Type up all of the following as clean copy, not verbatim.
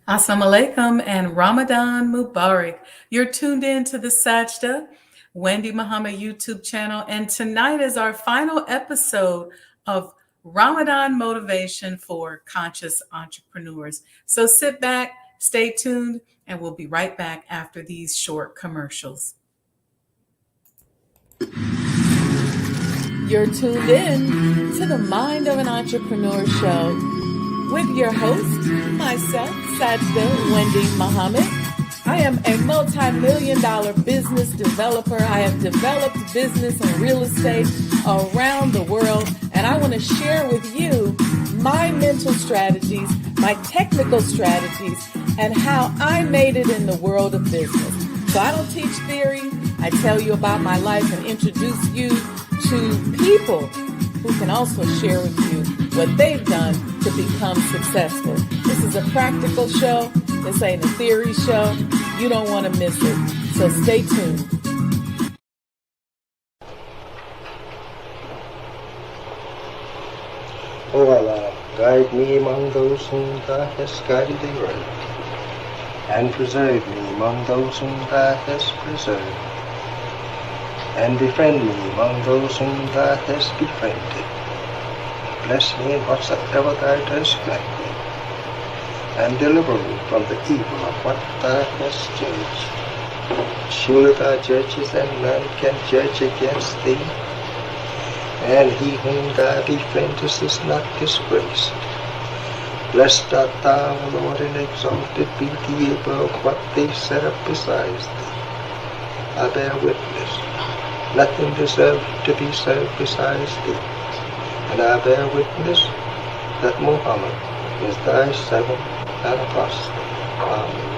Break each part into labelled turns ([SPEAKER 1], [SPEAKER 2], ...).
[SPEAKER 1] Assalamu alaikum and Ramadan Mubarak. You're tuned in to the Sajdah, Wendy Muhammad YouTube channel, and tonight is our final episode of Ramadan Motivation for Conscious Entrepreneurs. So sit back, stay tuned, and we'll be right back after these short commercials. You're tuned in to the Mind of an Entrepreneur show with your host, myself, Sajdah Wendy Muhammad. I am a multi-million-dollar business developer. I have developed business and real estate around the world, and I want to share with you my mental strategies, my technical strategies, and how I made it in the world of business. So I don't teach theory. I tell you about my life and introduce you to people who can also share with you what they've done to become successful. This is a practical show. This ain't a theory show. You don't want to miss it. So stay tuned.
[SPEAKER 2] O Allah, guide me among those whom Thou hast guided aright, and preserve me among those whom Thou hast preserved, and befriend me among those whom Thou hast befriended. Bless me in whatsoever Thou dost grant me, and deliver me from the evil of what Thou hast judged. Surely Thou judgest, and none can judge against Thee, and he whom Thou befriendest is not disgraced. Blessed art Thou, O Lord, and exalted be Thee above what they set up besides Thee. I bear witness, nothing deserves to be served besides Thee. And I bear witness that Muhammad is Thy servant and apostle. Amen.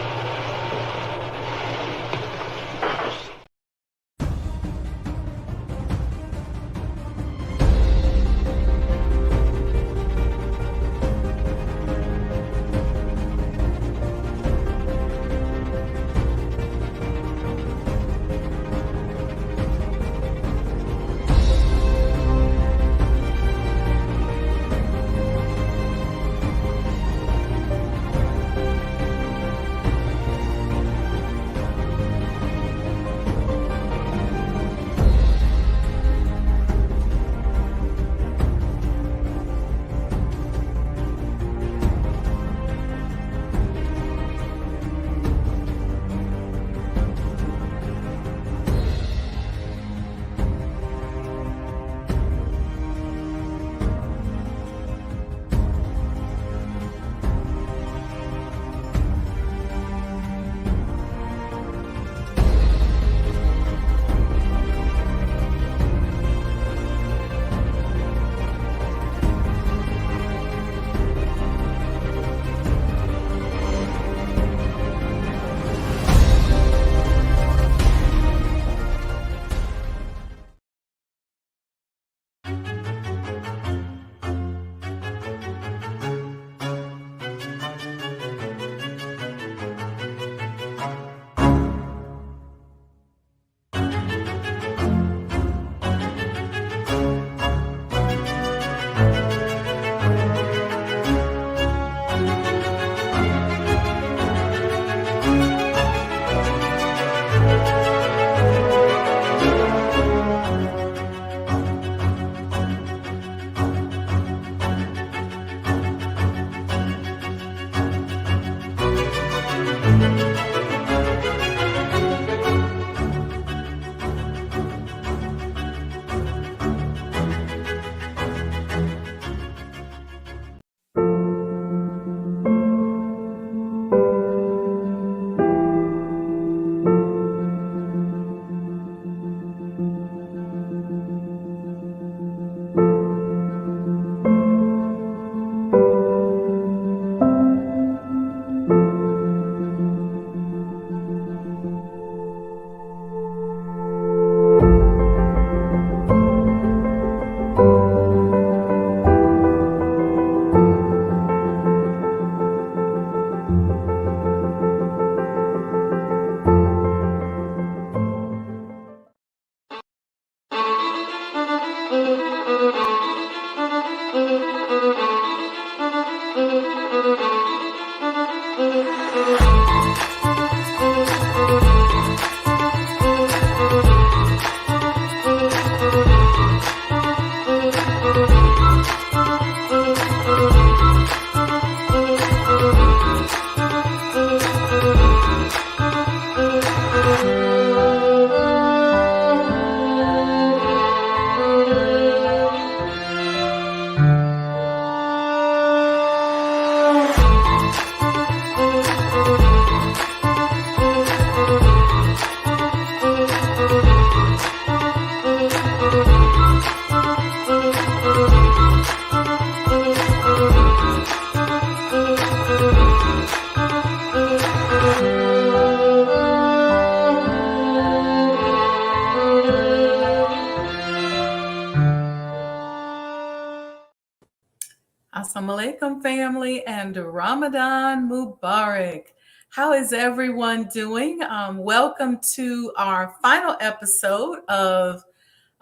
[SPEAKER 1] alaikum, family, and Ramadan Mubarak. How is everyone doing? Welcome to our final episode of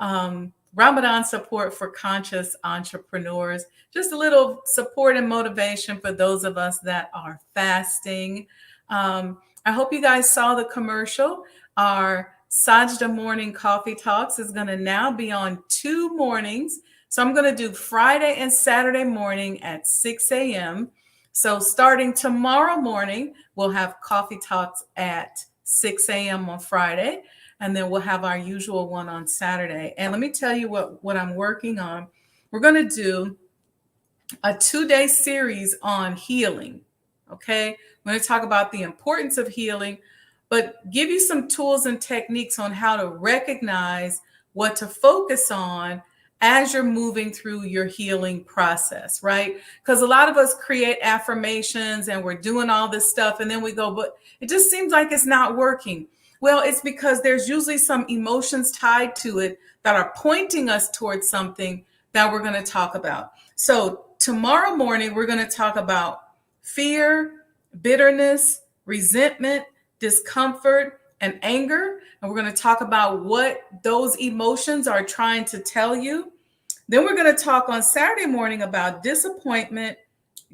[SPEAKER 1] Ramadan Support for Conscious Entrepreneurs. Just a little support and motivation for those of us that are fasting. I hope you guys saw the commercial. Our Sajdah Morning Coffee Talks is going to now be on 2 mornings. So I'm going to do Friday and Saturday morning at 6 a.m. So starting tomorrow morning, we'll have Coffee Talks at 6 a.m. on Friday. And then we'll have our usual one on Saturday. And let me tell you what I'm working on. We're going to do a 2-day series on healing. Okay. We're going to talk about the importance of healing, but give you some tools and techniques on how to recognize what to focus on as you're moving through your healing process, right? Because a lot of us create affirmations and we're doing all this stuff and then we go, but it just seems like it's not working. Well, it's because there's usually some emotions tied to it that are pointing us towards something that we're going to talk about. So tomorrow morning, we're going to talk about fear, bitterness, resentment, discomfort, and anger. And we're going to talk about what those emotions are trying to tell you. Then we're going to talk on Saturday morning about disappointment,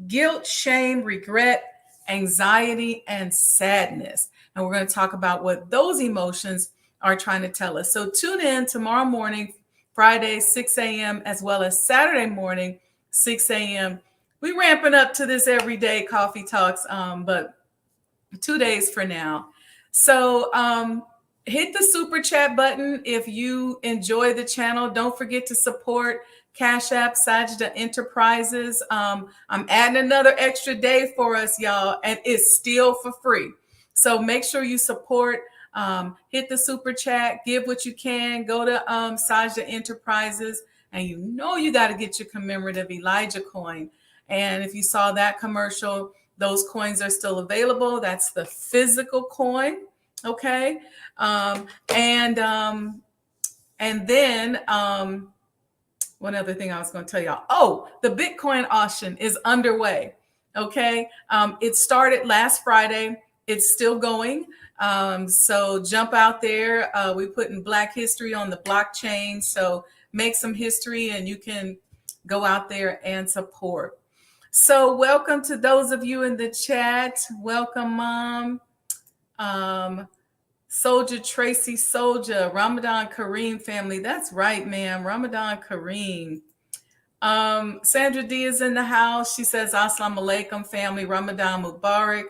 [SPEAKER 1] guilt, shame, regret, anxiety, and sadness. And we're going to talk about what those emotions are trying to tell us. So tune in tomorrow morning, Friday, 6 a.m., as well as Saturday morning, 6 a.m. We're ramping up to this everyday coffee talks, but 2 days for now. So hit the super chat button if you enjoy the channel. Don't forget to support Cash App, Sajdah Enterprises. I'm adding another extra day for us, y'all, and it's still for free. So make sure you support, hit the super chat, give what you can, go to Sajdah Enterprises, and you got to get your commemorative Elijah coin. And if you saw that commercial, those coins are still available. That's the physical coin. Okay. And then one other thing I was going to tell y'all. Oh, the Bitcoin auction is underway. Okay. It started last Friday. It's still going. So jump out there. We put in Black history on the blockchain. So make some history and you can go out there and support. So welcome to those of you in the chat. Welcome, Mom. Soldier Tracy Soldier, Ramadan Kareem family. That's right, ma'am. Ramadan Kareem. Sandra D is in the house. She says, Assalamu alaikum, family. Ramadan Mubarak.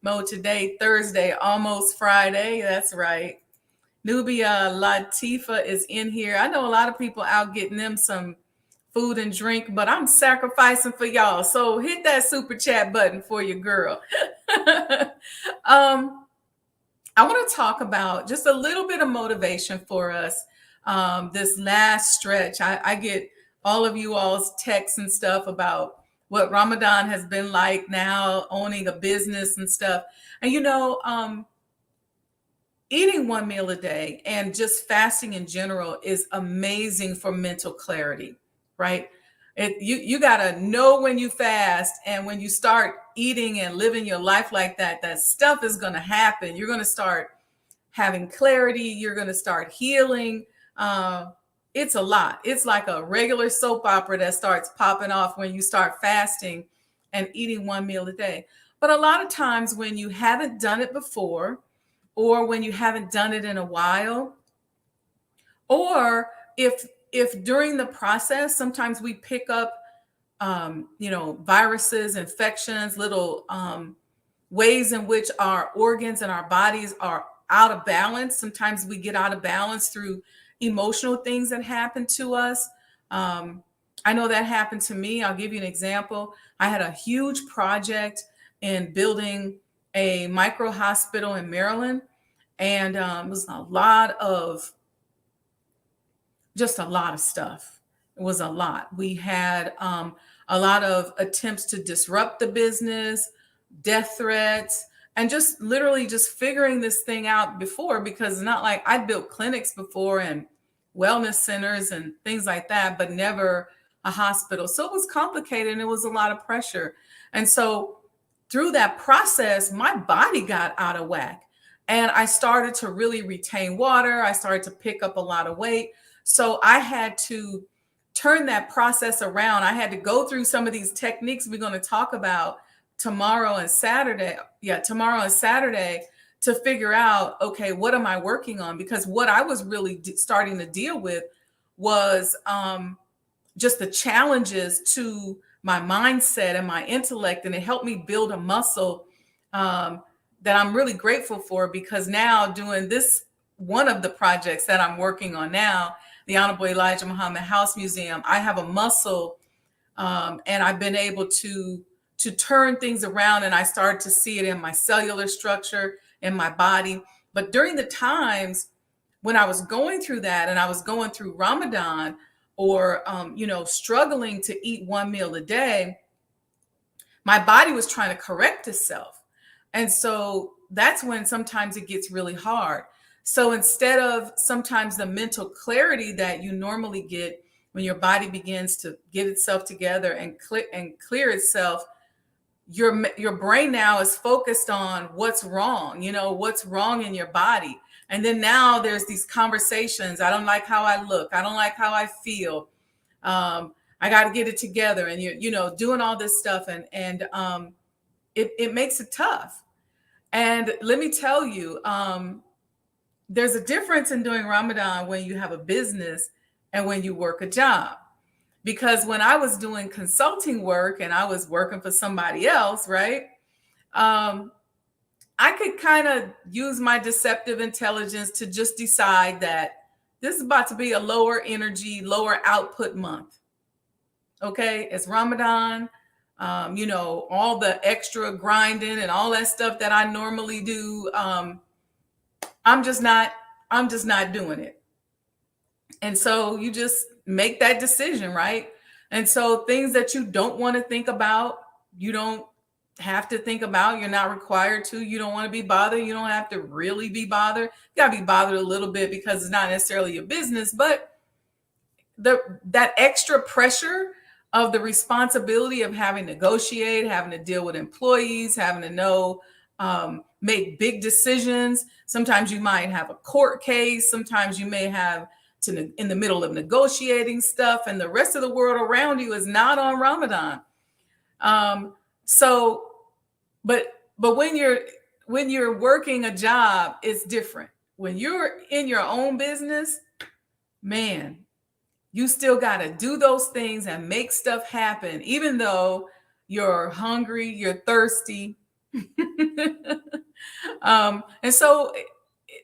[SPEAKER 1] Mo today, Thursday, almost Friday. That's right. Nubia Latifa is in here. I know a lot of people out getting them some food and drink, but I'm sacrificing for y'all. So hit that super chat button for your girl. I want to talk about just a little bit of motivation for us this last stretch. I get all of you all's texts and stuff about what Ramadan has been like now, owning a business and stuff. And, eating one meal a day and just fasting in general is amazing for mental clarity, right? You got to know when you fast, and when you start eating and living your life like that, that stuff is going to happen. You're going to start having clarity. You're going to start healing. It's a lot. It's like a regular soap opera that starts popping off when you start fasting and eating one meal a day. But a lot of times when you haven't done it before, or when you haven't done it in a while, or if during the process, sometimes we pick up, viruses, infections, little ways in which our organs and our bodies are out of balance. Sometimes we get out of balance through emotional things that happen to us. I know that happened to me. I'll give you an example. I had a huge project in building a micro hospital in Maryland, and it was a lot of stuff. It was a lot. We had a lot of attempts to disrupt the business, death threats, and just literally just figuring this thing out before, because it's not like I built clinics before and wellness centers and things like that, but never a hospital. So it was complicated and it was a lot of pressure. And so through that process, my body got out of whack. And I started to really retain water. I started to pick up a lot of weight. So I had to turn that process around. I had to go through some of these techniques we're going to talk about tomorrow and Saturday. Yeah, tomorrow and Saturday, to figure out, okay, what am I working on? Because what I was really starting to deal with was just the challenges to my mindset and my intellect. And it helped me build a muscle that I'm really grateful for, because now doing this, one of the projects that I'm working on now, the Honorable Elijah Muhammad House Museum, I have a muscle and I've been able to turn things around, and I started to see it in my cellular structure, in my body. But during the times when I was going through that, and I was going through Ramadan, or struggling to eat one meal a day, my body was trying to correct itself. And so that's when sometimes it gets really hard. So instead of sometimes the mental clarity that you normally get when your body begins to get itself together and clear itself, your brain now is focused on what's wrong, what's wrong in your body. And then now there's these conversations. I don't like how I look. I don't like how I feel. I got to get it together. And you're doing all this stuff, and it makes it tough. And let me tell you, there's a difference in doing Ramadan when you have a business and when you work a job. Because when I was doing consulting work and I was working for somebody else, right? I could kind of use my deceptive intelligence to just decide that this is about to be a lower energy, lower output month. Okay, it's Ramadan. All the extra grinding and all that stuff that I normally do. I'm just not doing it. And so you just make that decision, right? And so things that you don't want to think about, you don't have to think about. You're not required to. You don't want to be bothered. You don't have to really be bothered. You got to be bothered a little bit because it's not necessarily your business, but that extra pressure of the responsibility of having to negotiate, having to deal with employees, having to know, make big decisions. Sometimes you might have a court case. Sometimes you may have in the middle of negotiating stuff, and the rest of the world around you is not on Ramadan. But when you're working a job, it's different. When you're in your own business, man, you still got to do those things and make stuff happen, even though you're hungry, you're thirsty. And so,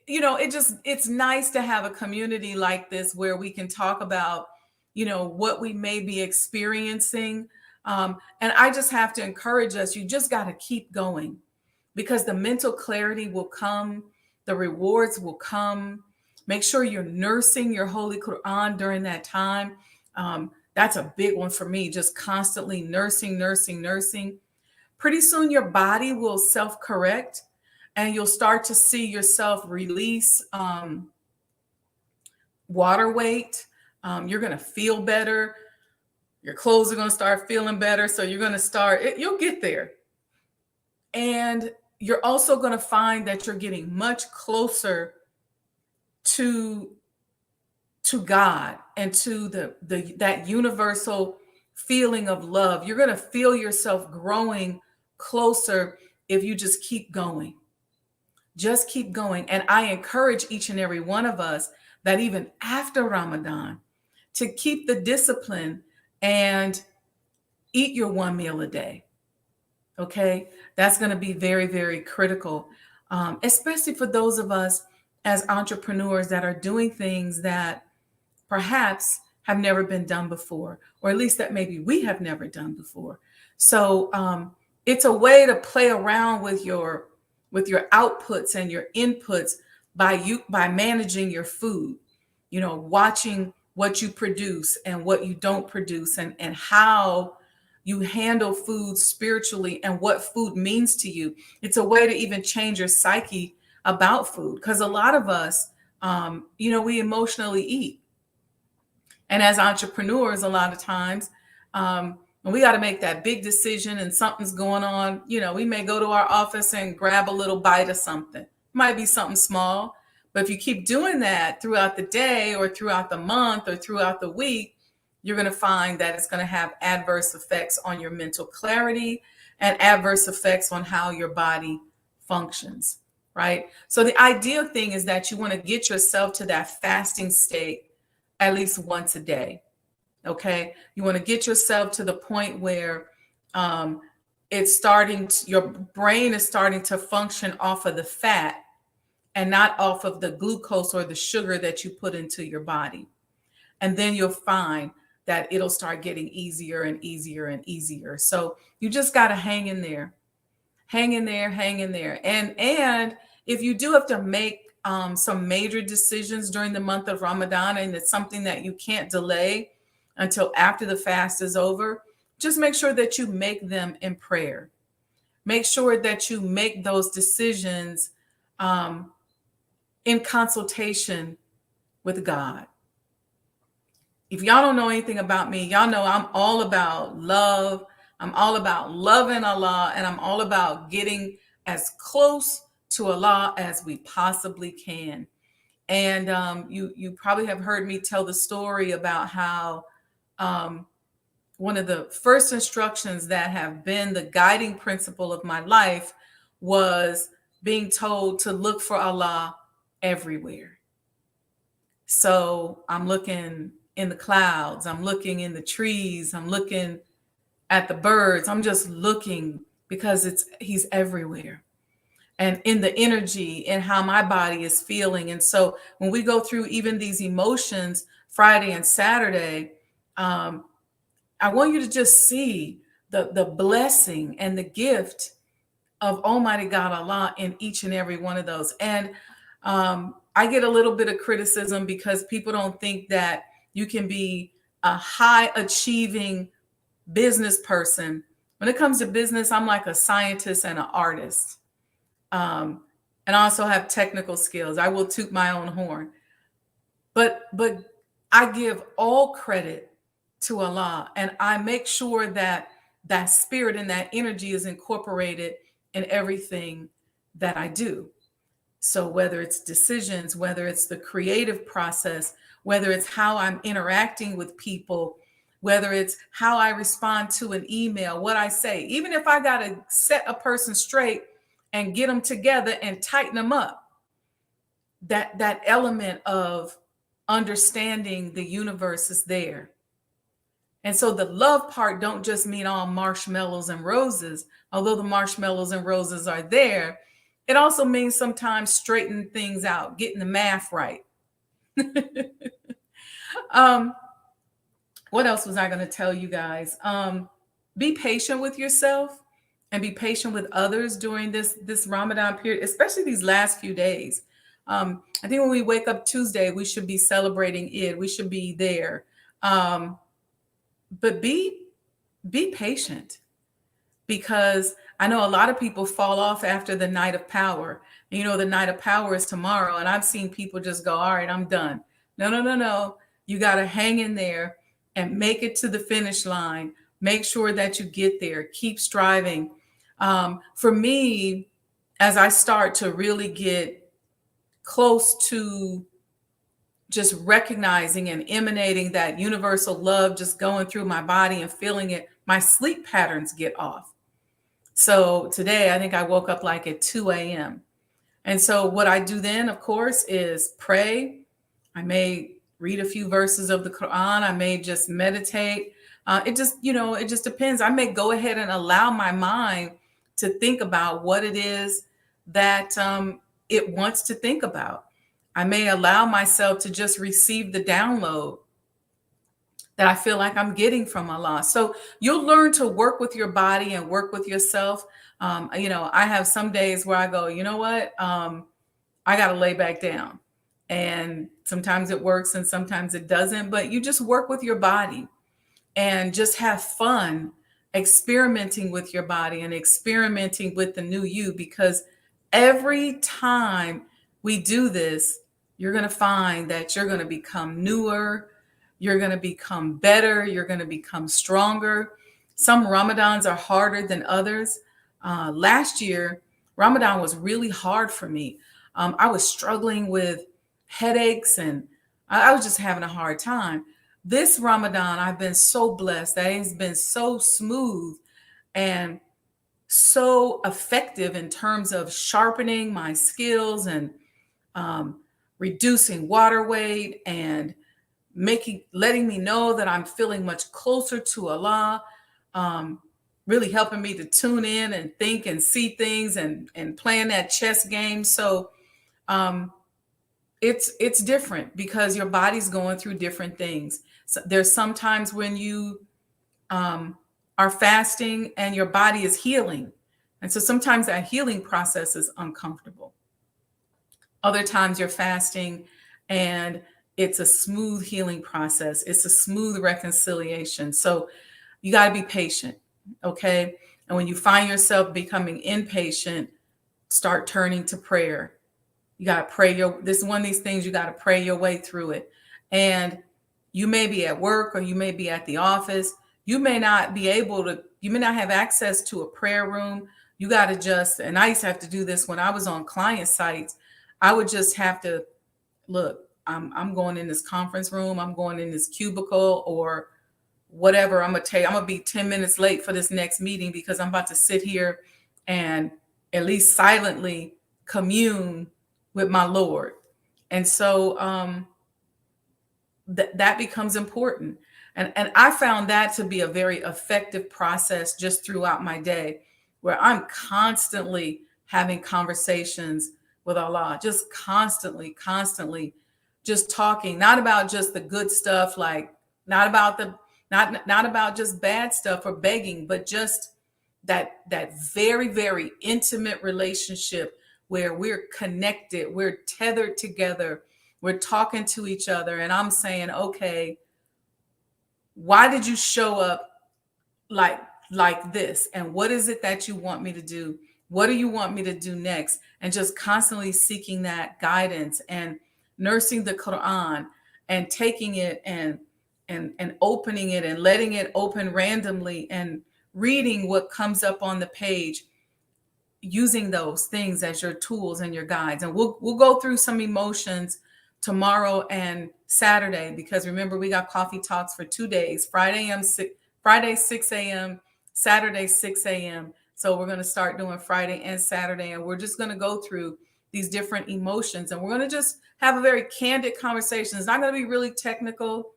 [SPEAKER 1] it's nice to have a community like this where we can talk about, what we may be experiencing. And I just have to encourage us, you just got to keep going, because the mental clarity will come, the rewards will come. Make sure you're nursing your Holy Quran during that time. That's a big one for me, just constantly nursing. Pretty soon your body will self-correct, and you'll start to see yourself release water weight. You're going to feel better. Your clothes are going to start feeling better. So you're going to you'll get there. And you're also going to find that you're getting much closer to God and to that universal feeling of love. You're going to feel yourself growing closer if you just keep going. Just keep going. And I encourage each and every one of us that even after Ramadan, to keep the discipline and eat your one meal a day. Okay? That's going to be very, very critical, especially for those of us as entrepreneurs that are doing things that perhaps have never been done before, or at least that maybe we have never done before. So it's a way to play around with your outputs and your inputs by managing your food, watching what you produce and what you don't produce, and how you handle food spiritually and what food means to you. It's a way to even change your psyche about food, because a lot of us, we emotionally eat. And as entrepreneurs, a lot of times, when we got to make that big decision and something's going on, we may go to our office and grab a little bite of something. Might be something small, but if you keep doing that throughout the day or throughout the month or throughout the week, you're going to find that it's going to have adverse effects on your mental clarity and adverse effects on how your body functions, right? So the ideal thing is that you want to get yourself to that fasting state at least once a day. Okay. You want to get yourself to the point where your brain is starting to function off of the fat and not off of the glucose or the sugar that you put into your body. And then you'll find that it'll start getting easier and easier and easier. So you just got to hang in there, hang in there, hang in there. And if you do have to make some major decisions during the month of Ramadan, and it's something that you can't delay until after the fast is over, just make sure that you make them in prayer. Make sure that you make those decisions in consultation with God. If y'all don't know anything about me, y'all know I'm all about love. I'm all about loving Allah, and I'm all about getting as close to Allah as we possibly can. And you probably have heard me tell the story about how one of the first instructions that have been the guiding principle of my life was being told to look for Allah everywhere. So I'm looking in the clouds, I'm looking in the trees, I'm looking at the birds. I'm just looking because he's everywhere. And in the energy and how my body is feeling. And so when we go through even these emotions Friday and Saturday, I want you to just see the blessing and the gift of Almighty God Allah in each and every one of those. And I get a little bit of criticism because people don't think that you can be a high achieving business person. When it comes to business, I'm like a scientist and an artist. And I also have technical skills. I will toot my own horn. But I give all credit to Allah, and I make sure that that spirit and that energy is incorporated in everything that I do. So whether it's decisions, whether it's the creative process, whether it's how I'm interacting with people, whether it's how I respond to an email, what I say, even if I got to set a person straight and get them together and tighten them up, that element of understanding the universe is there. And so the love part don't just mean all marshmallows and roses, although the marshmallows and roses are there. It also means sometimes straightening things out, getting the math right. What else was I going to tell you guys? Be patient with yourself and be patient with others during this Ramadan period, especially these last few days. I think when we wake up Tuesday, we should be celebrating Eid. We should be there. But be patient, because I know a lot of people fall off after the night of power. You know, the night of power is tomorrow. And I've seen people just go, all right, I'm done. No. You got to hang in there and make it to the finish line. Make sure that you get there. Keep striving. For me, as I start to really get close to just recognizing and emanating that universal love, just going through my body and feeling it, my sleep patterns get off. So today, I think I woke up like at 2 a.m. And so what I do then, of course, is pray. I may read a few verses of the Quran. I may just meditate. It just depends. I may go ahead and allow my mind to think about what it is that it wants to think about. I may allow myself to just receive the download that I feel like I'm getting from Allah. So you'll learn to work with your body and work with yourself. I have some days where I go, you know what? I got to lay back down. And sometimes it works and sometimes it doesn't, but you just work with your body and just have fun experimenting with your body and experimenting with the new you, because every time we do this, you're going to find that you're going to become newer. You're going to become better. You're going to become stronger. Some Ramadans are harder than others. Last year, Ramadan was really hard for me. I was struggling with headaches and I was just having a hard time. This Ramadan, I've been so blessed that it's been so smooth and so effective in terms of sharpening my skills and um, reducing water weight and letting me know that I'm feeling much closer to Allah, um, really helping me to tune in and think and see things and playing that chess game. So um, it's different because your body's going through different things. So there's sometimes when you are fasting and your body is healing, and so sometimes that healing process is uncomfortable. Other times you're fasting and it's a smooth healing process. It's a smooth reconciliation. So you got to be patient. Okay. And when you find yourself becoming impatient, start turning to prayer. You got to pray this is one of these things you got to pray your way through it. And you may be at work or you may be at the office. You may not have access to a prayer room. You got to and I used to have to do this when I was on client sites. I would just have to look, I'm going in this conference room, I'm going in this cubicle or whatever. I'm going to be 10 minutes late for this next meeting because I'm about to sit here and at least silently commune with my Lord. And so that becomes important. And I found that to be a very effective process just throughout my day, where I'm constantly having conversations with Allah, just constantly just talking, not about just the good stuff, like not about just bad stuff or begging, but just that very, very intimate relationship where we're connected, we're tethered together, we're talking to each other. And I'm saying, okay, why did you show up like this? And what is it that you want me to do? What do you want me to do next? And just constantly seeking that guidance and nursing the Quran and taking it and opening it and letting it open randomly and reading what comes up on the page, using those things as your tools and your guides. And we'll go through some emotions tomorrow and Saturday, because remember, we got coffee talks for 2 days, Friday 6 a.m., Saturday 6 a.m. So we're going to start doing Friday and Saturday, and we're just going to go through these different emotions, and we're going to just have a very candid conversation. It's not going to be really technical.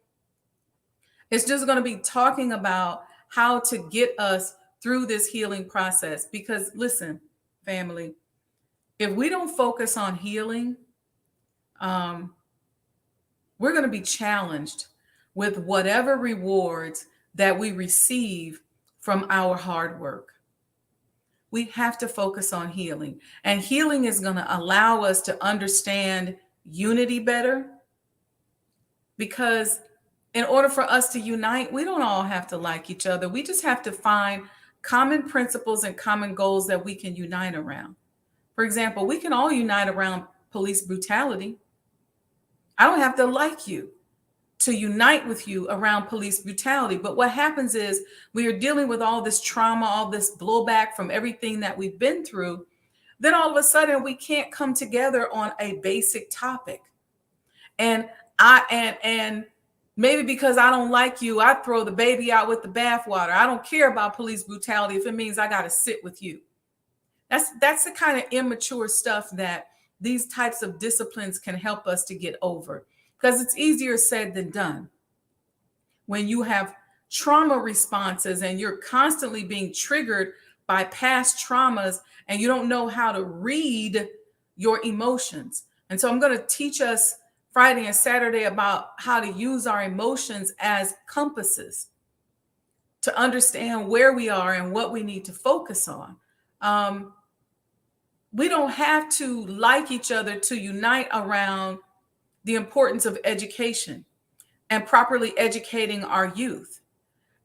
[SPEAKER 1] It's just going to be talking about how to get us through this healing process. Because listen, family, if we don't focus on healing, we're going to be challenged with whatever rewards that we receive from our hard work. We have to focus on healing. And healing is going to allow us to understand unity better. Because in order for us to unite, we don't all have to like each other. We just have to find common principles and common goals that we can unite around. For example, we can all unite around police brutality. I don't have to like you to unite with you around police brutality. But what happens is we are dealing with all this trauma, all this blowback from everything that we've been through. Then all of a sudden we can't come together on a basic topic. And maybe because I don't like you, I throw the baby out with the bathwater. I don't care about police brutality if it means I got to sit with you. That's the kind of immature stuff that these types of disciplines can help us to get over, because it's easier said than done. When you have trauma responses and you're constantly being triggered by past traumas and you don't know how to read your emotions. And so I'm going to teach us Friday and Saturday about how to use our emotions as compasses to understand where we are and what we need to focus on. We don't have to like each other to unite around the importance of education and properly educating our youth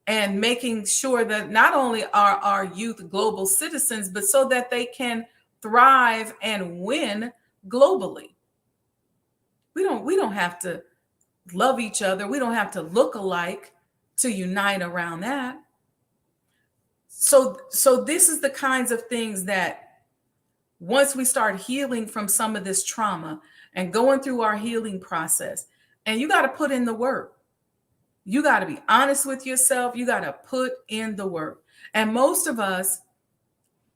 [SPEAKER 1] and making sure that not only are our youth global citizens, but so that they can thrive and win globally. We don't have to love each other. We don't have to look alike to unite around that. So this is the kinds of things that once we start healing from some of this trauma and going through our healing process, and you got to put in the work. You got to be honest with yourself. You got to put in the work. And most of us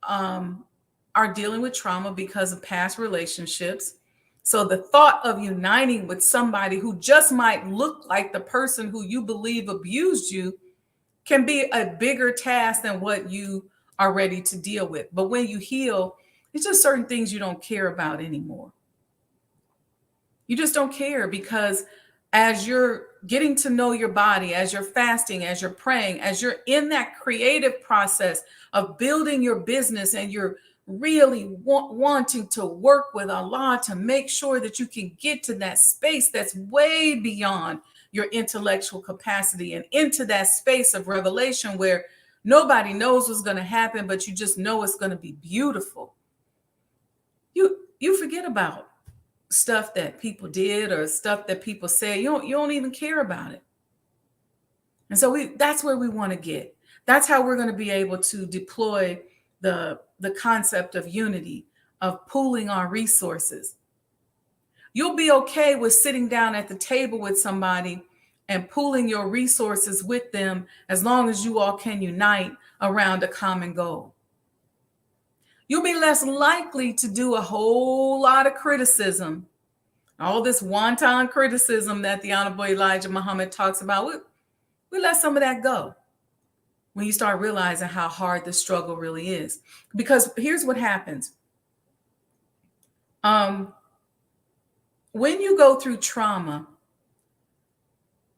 [SPEAKER 1] are dealing with trauma because of past relationships. So the thought of uniting with somebody who just might look like the person who you believe abused you can be a bigger task than what you are ready to deal with. But when you heal, it's just certain things you don't care about anymore. You just don't care, because as you're getting to know your body, as you're fasting, as you're praying, as you're in that creative process of building your business, and you're really wanting to work with Allah to make sure that you can get to that space that's way beyond your intellectual capacity and into that space of revelation where nobody knows what's going to happen, but you just know it's going to be beautiful. You forget about stuff that people did or stuff that people say. You don't even care about it. And so that's where we want to get. That's how we're going to be able to deploy the concept of unity, of pooling our resources. You'll be okay with sitting down at the table with somebody and pooling your resources with them as long as you all can unite around a common goal. You'll be less likely to do a whole lot of criticism, all this wanton criticism that the Honorable Elijah Muhammad talks about. We let some of that go when you start realizing how hard the struggle really is. Because here's what happens. When you go through trauma,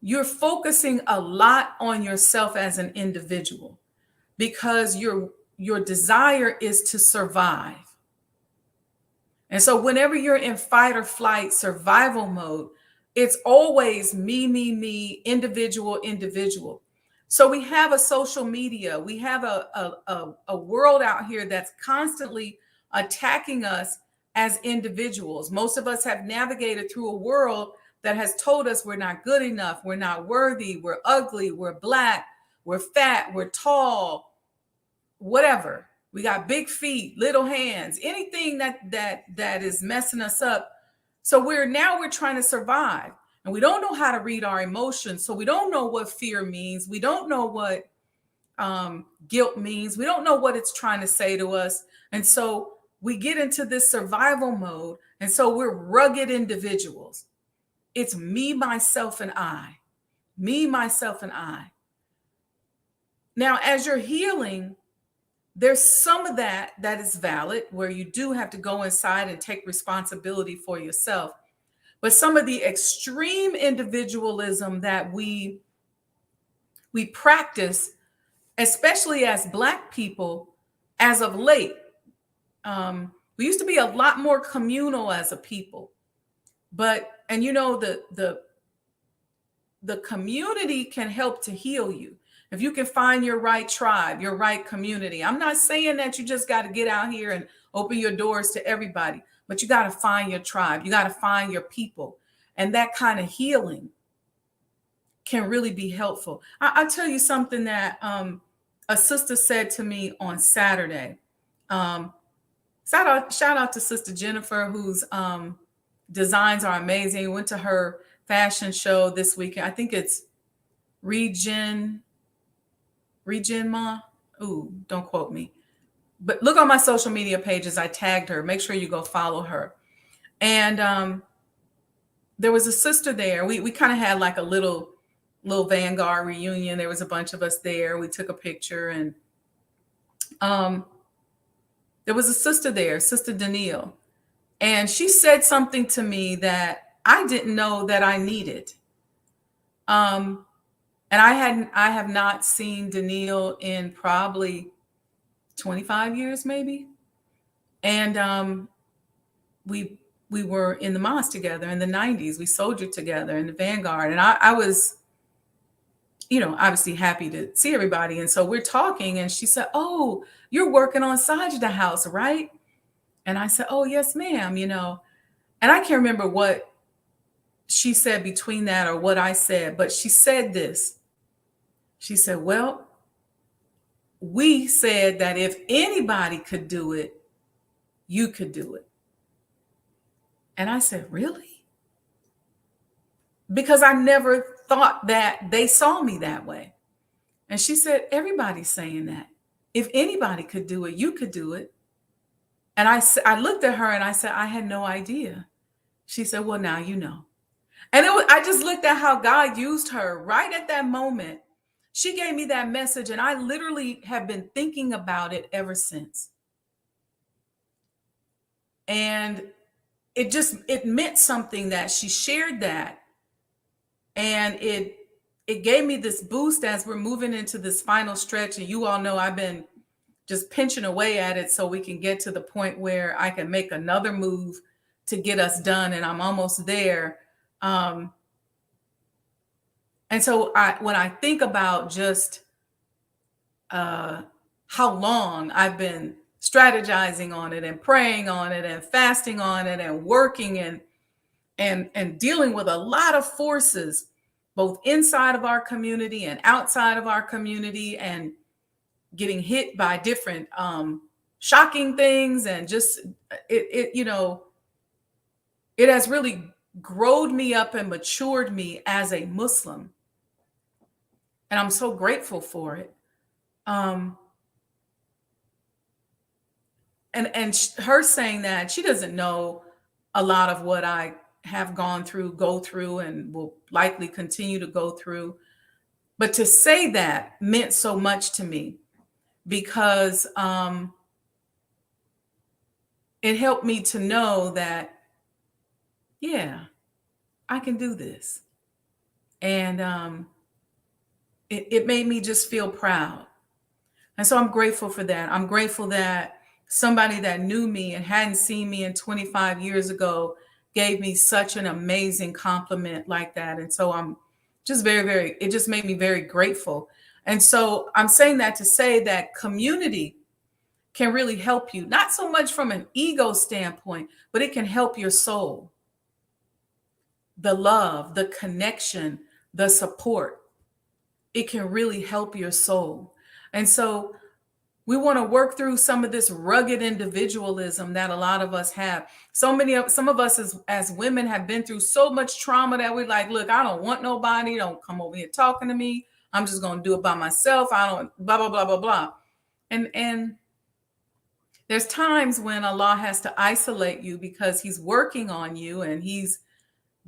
[SPEAKER 1] you're focusing a lot on yourself as an individual, because your desire is to survive. And so whenever you're in fight or flight survival mode, it's always me, individual. So we have a social media, we have a world out here that's constantly attacking us as individuals. Most of us have navigated through a world that has told us we're not good enough, we're not worthy, we're ugly, we're black, we're fat, we're tall, whatever. We got big feet, little hands, anything that is messing us up. So we're trying to survive, and we don't know how to read our emotions. So we don't know what fear means. We don't know what guilt means. We don't know what it's trying to say to us. And so we get into this survival mode. And so we're rugged individuals. It's me, myself, and I. Me, myself, and I. Now, as you're healing, there's some of that is valid, where you do have to go inside and take responsibility for yourself. But some of the extreme individualism that we practice, especially as Black people, as of late, we used to be a lot more communal as a people. And you know, the community can help to heal you. If you can find your right tribe, your right community. I'm not saying that you just got to get out here and open your doors to everybody, but you got to find your tribe. You got to find your people. And that kind of healing can really be helpful. I'll tell you something that a sister said to me on Saturday. Shout out to Sister Jennifer, whose designs are amazing. Went to her fashion show this weekend. I think it's Regen Ma. Ooh, don't quote me. But look on my social media pages. I tagged her. Make sure you go follow her. And there was a sister there. We kind of had like a little Vanguard reunion. There was a bunch of us there. We took a picture, and there was a sister there, Sister Danielle. And she said something to me that I didn't know that I needed. And I have not seen Danielle in probably 25 years, maybe. And we were in the mosque together in the 90s. We soldiered together in the Vanguard. And I was, obviously happy to see everybody. And so we're talking, and she said, "Oh, you're working on Sajdah house, right?" And I said, "Oh, yes, ma'am," And I can't remember what she said between that or what I said, but she said this. She said, well, we said that if anybody could do it, you could do it. And I said, really? Because I never thought that they saw me that way. And she said, everybody's saying that. If anybody could do it, you could do it. And I looked at her and I said, I had no idea. She said, well, now you know. And I just looked at how God used her right at that moment. She gave me that message, and I literally have been thinking about it ever since. And it meant something that she shared that. And it gave me this boost as we're moving into this final stretch. And you all know I've been just pinching away at it so we can get to the point where I can make another move to get us done. And I'm almost there. And so when I think about just how long I've been strategizing on it and praying on it and fasting on it and working and dealing with a lot of forces, both inside of our community and outside of our community, and getting hit by different shocking things, and just it has really grown me up and matured me as a Muslim. And I'm so grateful for it. And her saying that she doesn't know a lot of what I have go through, and will likely continue to go through. But to say that meant so much to me, because it helped me to know that, yeah, I can do this. And it made me just feel proud. And so I'm grateful for that. I'm grateful that somebody that knew me and hadn't seen me in 25 years ago gave me such an amazing compliment like that. And so I'm just it just made me very grateful. And so I'm saying that to say that community can really help you, not so much from an ego standpoint, but it can help your soul. The love, the connection, the support, it can really help your soul. And so we want to work through some of this rugged individualism that a lot of us have. Some of us as women have been through so much trauma that we're like, look, I don't want nobody. Don't come over here talking to me. I'm just going to do it by myself. I don't blah, blah, blah, blah, blah. And there's times when Allah has to isolate you because he's working on you, and he's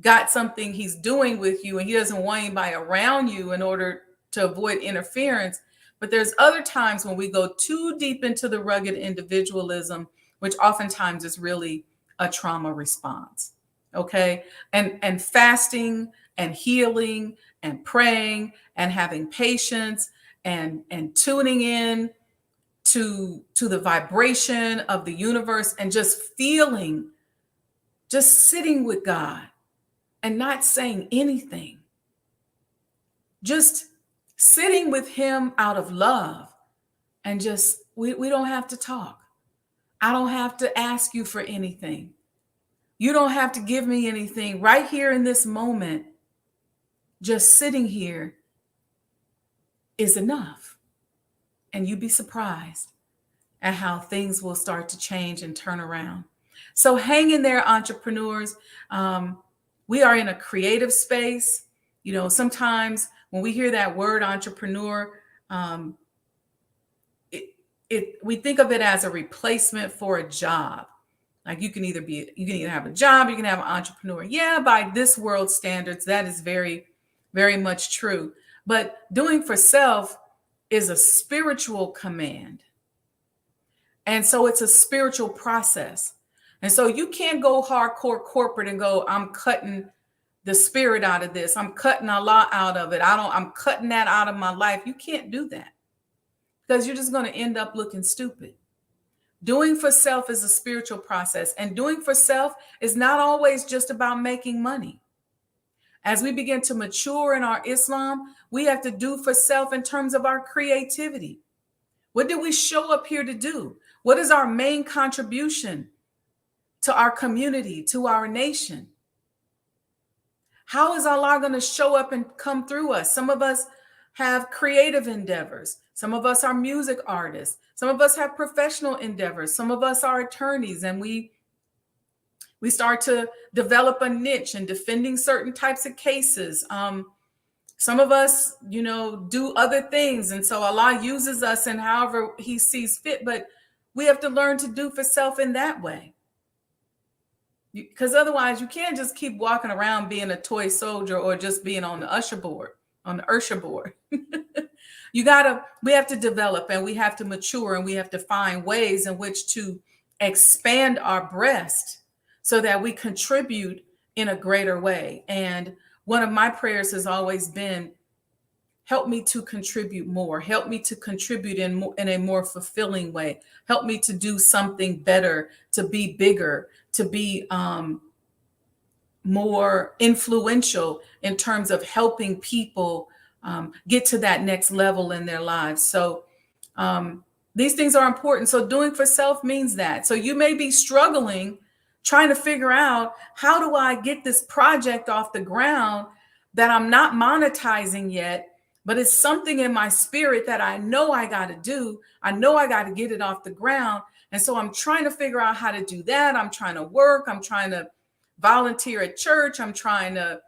[SPEAKER 1] got something he's doing with you, and he doesn't want anybody around you in order to avoid interference. But there's other times when we go too deep into the rugged individualism, which oftentimes is really a trauma response. Okay. And fasting and healing and praying and having patience and tuning in to the vibration of the universe, and just sitting with God and not saying anything, just sitting with him out of love, and just we don't have to talk. I don't have to ask you for anything. You don't have to give me anything. Right here in this moment, just sitting here is enough. And you'd be surprised at how things will start to change and turn around. So hang in there, entrepreneurs. We are in a creative space. You know, sometimes when we hear that word entrepreneur, we think of it as a replacement for a job. Like you can either have a job, you can have an entrepreneur. Yeah, by this world standards, that is very, very much true. But doing for self is a spiritual command. And so it's a spiritual process. And so you can't go hardcore corporate and go, I'm cutting the spirit out of this. I'm cutting Allah out of it. I'm cutting that out of my life. You can't do that, because you're just going to end up looking stupid. Doing for self is a spiritual process, and doing for self is not always just about making money. As we begin to mature in our Islam, we have to do for self in terms of our creativity. What did we show up here to do? What is our main contribution to our community, to our nation? How is Allah going to show up and come through us? Some of us have creative endeavors. Some of us are music artists. Some of us have professional endeavors. Some of us are attorneys, and we start to develop a niche in defending certain types of cases. Some of us, do other things. And so Allah uses us in however he sees fit, but we have to learn to do for self in that way. Because otherwise you can't just keep walking around being a toy soldier or just being on the Ursha board. We have to develop, and we have to mature, and we have to find ways in which to expand our breast so that we contribute in a greater way. And one of my prayers has always been, help me to contribute more. Help me to contribute in a more fulfilling way. Help me to do something better, to be bigger, to be more influential in terms of helping people get to that next level in their lives. So these things are important. So doing for self means that. So you may be struggling, trying to figure out, how do I get this project off the ground that I'm not monetizing yet, but it's something in my spirit that I know I got to do. I know I got to get it off the ground. And so I'm trying to figure out how to do that. I'm trying to work. I'm trying to volunteer at church. I'm trying to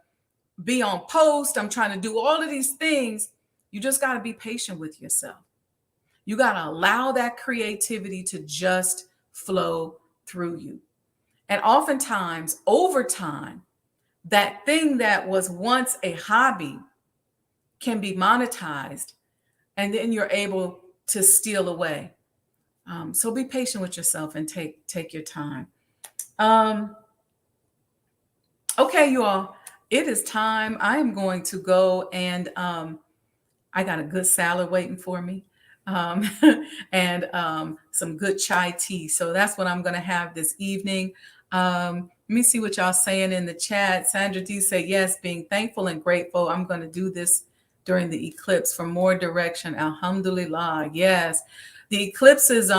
[SPEAKER 1] be on post. I'm trying to do all of these things. You just got to be patient with yourself. You got to allow that creativity to just flow through you. And oftentimes, over time, that thing that was once a hobby can be monetized, and then you're able to steal away. So be patient with yourself and take your time. Okay, you all, it is time. I am going to go, and I got a good salad waiting for me. And some good chai tea. So that's what I'm going to have this evening. Let me see what y'all saying in the chat. Sandra D said, yes, being thankful and grateful. I'm going to do this during the eclipse for more direction. Alhamdulillah. Yes. The eclipse is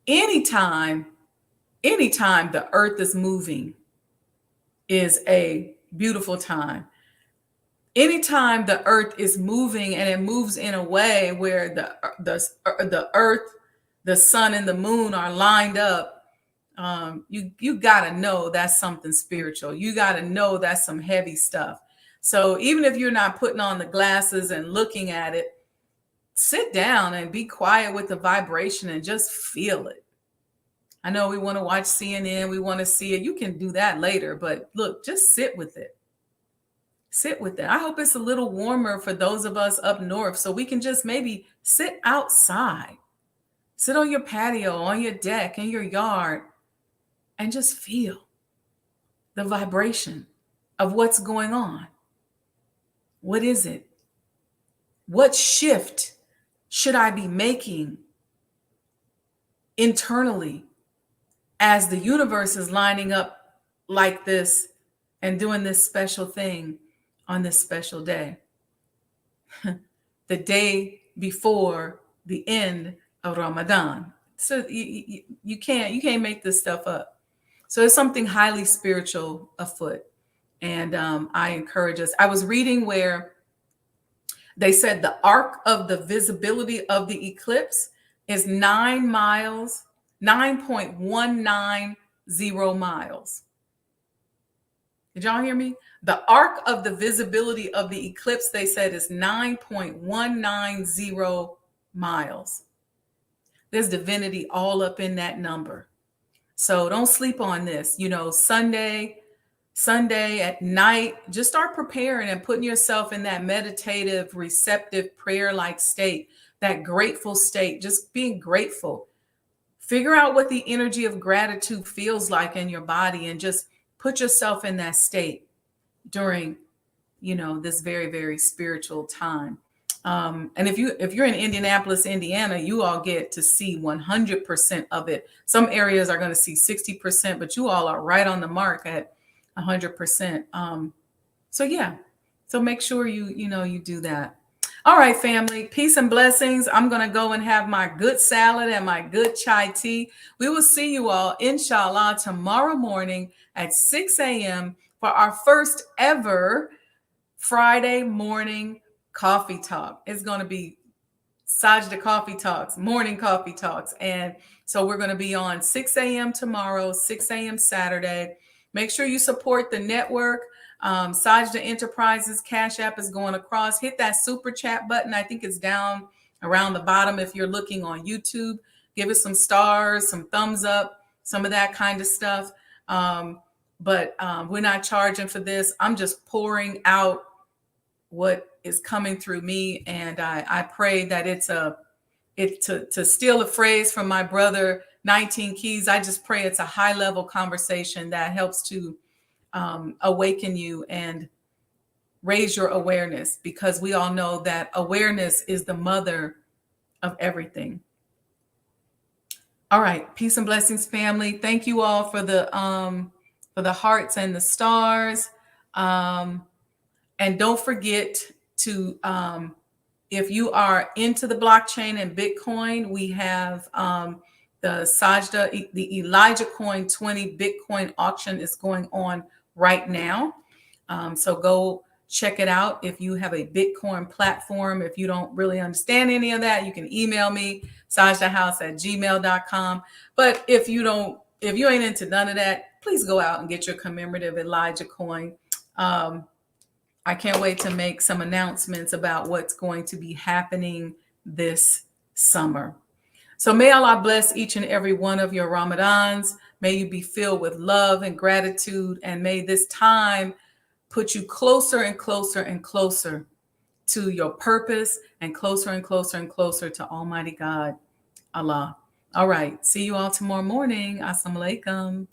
[SPEAKER 1] anytime the earth is moving is a beautiful time. Anytime the earth is moving, and it moves in a way where the earth, the sun, and the moon are lined up, you got to know that's something spiritual. You got to know that's some heavy stuff. So even if you're not putting on the glasses and looking at it, sit down and be quiet with the vibration and just feel it. I know we want to watch CNN. We want to see it. You can do that later, but look, just sit with it. Sit with it. I hope it's a little warmer for those of us up north, so we can just maybe sit outside, sit on your patio, on your deck, in your yard, and just feel the vibration of what's going on. What is it? What shift should I be making internally as the universe is lining up like this and doing this special thing on this special day? The day before the end of Ramadan. So you can't make this stuff up. So it's something highly spiritual afoot. And I encourage us. I was reading where they said the arc of the visibility of the eclipse is 9 miles, 9.190 miles. Did y'all hear me? The arc of the visibility of the eclipse, they said, is 9.190 miles. There's divinity all up in that number. So don't sleep on this. Sunday at night, just start preparing and putting yourself in that meditative, receptive, prayer-like state, that grateful state, just being grateful. Figure out what the energy of gratitude feels like in your body, and just put yourself in that state during, this very, very spiritual time. And if you're in Indianapolis, Indiana, you all get to see 100% of it. Some areas are going to see 60%, but you all are right on the mark at 100%. So make sure you do that. All right, family, peace and blessings. I'm going to go and have my good salad and my good chai tea. We will see you all, inshallah, tomorrow morning at 6 a.m. for our first ever Friday morning coffee talk. It's going to be Sajdah Coffee Talks, morning coffee talks. And so we're going to be on 6 a.m. tomorrow, 6 a.m. Saturday. Make sure you support the network. Sajdah Enterprises Cash App is going across. Hit that super chat button. I think it's down around the bottom if you're looking on YouTube. Give us some stars, some thumbs up, some of that kind of stuff. But we're not charging for this. I'm just pouring out what is coming through me, and I pray that to steal a phrase from my brother 19 Keys. I just pray it's a high level conversation that helps to awaken you and raise your awareness, because we all know that awareness is the mother of everything. All right, peace and blessings, family. Thank you all for the hearts and the stars. And don't forget to, if you are into the blockchain and Bitcoin, we have the Sajdah, the Elijah Coin 20 Bitcoin auction is going on right now. So go check it out. If you have a Bitcoin platform, if you don't really understand any of that, you can email me, sajdahhouse@gmail.com. But if you ain't into none of that, please go out and get your commemorative Elijah coin. I can't wait to make some announcements about what's going to be happening this summer. So may Allah bless each and every one of your Ramadans. May you be filled with love and gratitude. And may this time put you closer and closer and closer to your purpose, and closer and closer and closer to Almighty God, Allah. All right. See you all tomorrow morning. Assalamu alaikum.